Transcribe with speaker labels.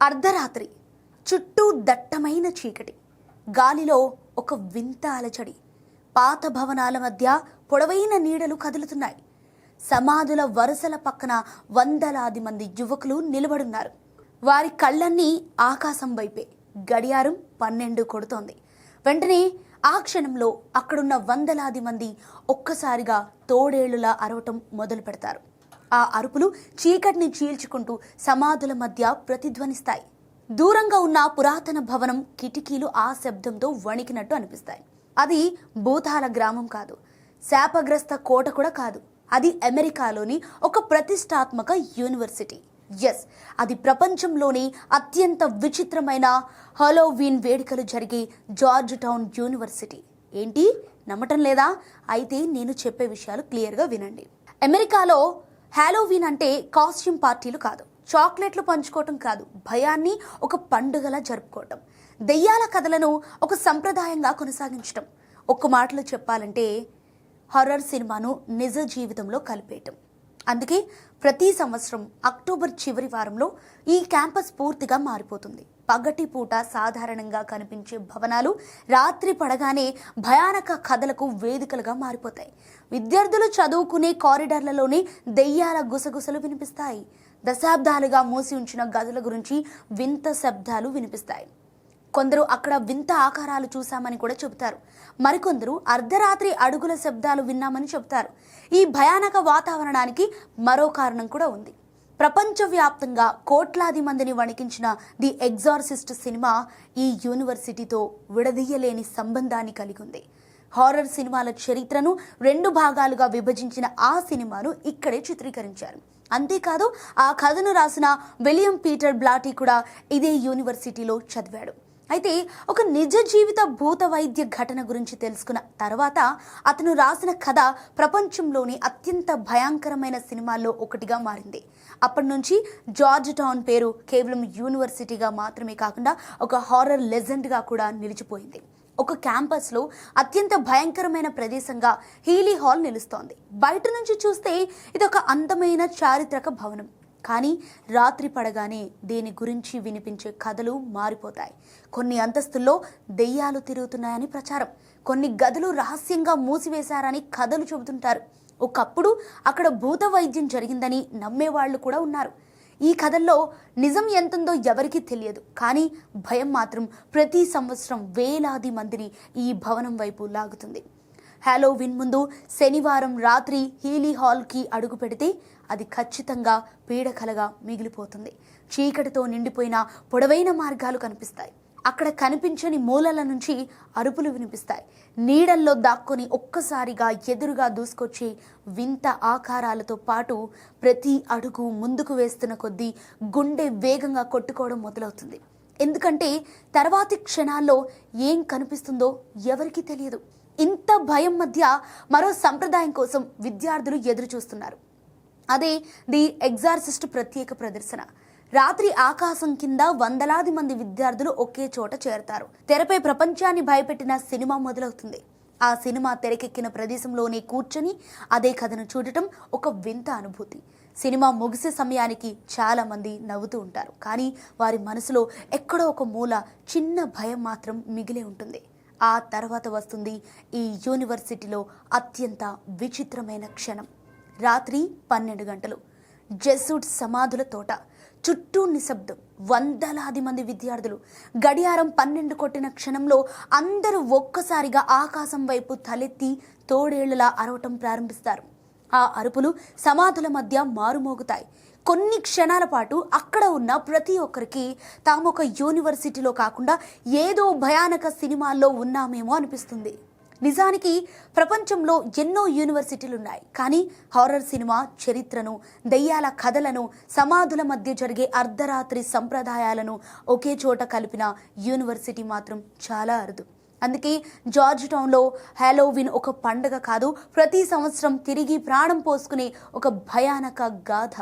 Speaker 1: అర్ధరాత్రి చుట్టూ దట్టమైన చీకటి, గాలిలో ఒక వింత అలచడి. పాత భవనాల మధ్య పొడవైన నీడలు కదులుతున్నాయి. సమాధుల వరుసల పక్కన వందలాది మంది యువకులు నిలబడున్నారు. వారి కళ్ళన్నీ ఆకాశం వైపే. గడియారం 12 కొడుతోంది. వెంటనే ఆ క్షణంలో అక్కడున్న వందలాది మంది ఒక్కసారిగా తోడేళ్లులా అరవటం మొదలు పెడతారు. ఆ అరుపులు చీకటిని చీల్చుకుంటూ సమాధుల మధ్య ప్రతిధ్వనిస్తాయి. దూరంగా ఉన్న పురాతన భవనం కిటికీలు ఆ శబ్దంతో వణికినట్టు అనిపిస్తాయి. అది భూతాల గ్రామం కాదు, శాపగ్రస్త కోట కూడా కాదు. అది అమెరికాలోని ఒక ప్రతిష్టాత్మక యూనివర్సిటీ. ఎస్, అది ప్రపంచంలోని అత్యంత విచిత్రమైన హాలోవీన్ వేడుకలు జరిగే జార్జ్ టౌన్ యూనివర్సిటీ. ఏంటి, నమ్మటం లేదా? అయితే నేను చెప్పే విషయాలు క్లియర్గా వినండి. అమెరికాలో హాలోవీన్ అంటే కాస్ట్యూమ్ పార్టీలు కాదు, చాక్లెట్లు పంచుకోవటం కాదు, భయాన్ని ఒక పండుగలా జరుపుకోవటం, దెయ్యాల కథలను ఒక సంప్రదాయంగా కొనసాగించటం. ఒక్క మాటలో చెప్పాలంటే హారర్ సినిమాను నిజ జీవితంలో కలిపేయటం. అందుకే ప్రతి సంవత్సరం అక్టోబర్ చివరి వారంలో ఈ క్యాంపస్ పూర్తిగా మారిపోతుంది. పగటి పూట సాధారణంగా కనిపించే భవనాలు రాత్రి పడగానే భయానక కథలకు వేదికలుగా మారిపోతాయి. విద్యార్థులు చదువుకునే కారిడార్లలోనే దెయ్యాల గుసగుసలు వినిపిస్తాయి. దశాబ్దాలుగా మూసి ఉంచిన గదుల గురించి వింత శబ్దాలు వినిపిస్తాయి. కొందరు అక్కడ వింత ఆకారాలు చూశామని కూడా చెబుతారు. మరికొందరు అర్ధరాత్రి అడుగుల శబ్దాలు విన్నామని చెబుతారు. ఈ భయానక వాతావరణానికి మరో కారణం కూడా ఉంది. ప్రపంచవ్యాప్తంగా కోట్లాది మందిని వణికించిన ది ఎగ్జార్సిస్ట్ సినిమా ఈ యూనివర్సిటీతో విడదీయలేని సంబంధాన్ని కలిగి ఉంది. హారర్ సినిమాల చరిత్రను 2 భాగాలుగా విభజించిన ఆ సినిమాను ఇక్కడే చిత్రీకరించారు. అంతేకాదు, ఆ కథను రాసిన విలియం పీటర్ బ్లాటీ కూడా ఇదే యూనివర్సిటీలో చదివాడు. అయితే ఒక నిజ జీవిత భూత వైద్య ఘటన గురించి తెలుసుకున్న తర్వాత అతను రాసిన కథ ప్రపంచంలోని అత్యంత భయంకరమైన సినిమాల్లో ఒకటిగా మారింది. అప్పటి నుంచి జార్జ్ టౌన్ పేరు కేవలం యూనివర్సిటీగా మాత్రమే కాకుండా ఒక హారర్ లెజెండ్గా కూడా నిలిచిపోయింది. ఒక క్యాంపస్లో అత్యంత భయంకరమైన ప్రదేశంగా హీలీ హాల్ నిలుస్తోంది. బయట నుంచి చూస్తే ఇది ఒక అందమైన చారిత్రక భవనం. కానీ రాత్రి పడగానే దీని గురించి వినిపించే కథలు మారిపోతాయి. కొన్ని అంతస్తుల్లో దెయ్యాలు తిరుగుతున్నాయని ప్రచారం, కొన్ని గదులు రహస్యంగా మూసివేశారని కథలు చెబుతుంటారు. ఒకప్పుడు అక్కడ భూత వైద్యం జరిగిందని నమ్మేవాళ్లు కూడా ఉన్నారు. ఈ కథల్లో నిజం ఎంతుందో ఎవరికీ తెలియదు. కానీ భయం మాత్రం ప్రతి సంవత్సరం వేలాది మందిని ఈ భవనం వైపు లాగుతుంది. హాలోవీన్ ముందు శనివారం రాత్రి హీలీ హాల్కి అడుగు పెడితే అది ఖచ్చితంగా పీడకలగా మిగిలిపోతుంది. చీకటితో నిండిపోయిన పొడవైన మార్గాలు కనిపిస్తాయి. అక్కడ కనిపించని మూలల నుంచి అరుపులు వినిపిస్తాయి. నీడల్లో దాక్కొని ఒక్కసారిగా ఎదురుగా దూసుకొచ్చే వింత ఆకారాలతో పాటు ప్రతి అడుగు ముందుకు వేస్తున్న కొద్దీ గుండె వేగంగా కొట్టుకోవడం మొదలవుతుంది. ఎందుకంటే తర్వాతి క్షణాల్లో ఏం కనిపిస్తుందో ఎవరికీ తెలియదు. ఇంత భయం మధ్య మరో సంప్రదాయం కోసం విద్యార్థులు ఎదురు చూస్తున్నారు. అదే ది ఎగ్జార్సిస్ట్ ప్రత్యేక ప్రదర్శన. రాత్రి ఆకాశం కింద వందలాది మంది విద్యార్థులు ఒకే చోట చేరతారు. తెరపై ప్రపంచాన్ని భయపెట్టిన సినిమా మొదలవుతుంది. ఆ సినిమా తెరకెక్కిన ప్రదేశంలోనే కూర్చొని అదే కథను చూడటం ఒక వింత అనుభూతి. సినిమా ముగిసే సమయానికి చాలా మంది నవ్వుతూ ఉంటారు. కానీ వారి మనసులో ఎక్కడో ఒక మూల చిన్న భయం మాత్రం మిగిలే ఉంటుంది. ఆ తర్వాత వస్తుంది ఈ యూనివర్సిటీలో అత్యంత విచిత్రమైన క్షణం. రాత్రి 12 గంటలు, జెసూట్ సమాధుల తోట, చుట్టూ నిశ్శబ్దం, వందలాది మంది విద్యార్థులు. గడియారం 12 కొట్టిన క్షణంలో అందరూ ఒక్కసారిగా ఆకాశం వైపు తలెత్తి తోడేళ్లలా అరవటం ప్రారంభిస్తారు. ఆ అరుపులు సమాధుల మధ్య మారుమోగుతాయి. కొన్ని క్షణాల పాటు అక్కడ ఉన్న ప్రతి ఒక్కరికి తాము ఒక యూనివర్సిటీలో కాకుండా ఏదో భయానక సినిమాల్లో ఉన్నామేమో అనిపిస్తుంది. నిజానికి ప్రపంచంలో ఎన్నో యూనివర్సిటీలు ఉన్నాయి. కానీ హారర్ సినిమా చరిత్రను, దెయ్యాల కథలను, సమాధుల మధ్య జరిగే అర్ధరాత్రి సంప్రదాయాలను ఒకే చోట కలిపిన యూనివర్సిటీ మాత్రం చాలా అరుదు. అందుకే జార్జ్ టౌన్లో హాలోవీన్ ఒక పండుగ కాదు, ప్రతి సంవత్సరం తిరిగి ప్రాణం పోసుకునే ఒక భయానక గాథ.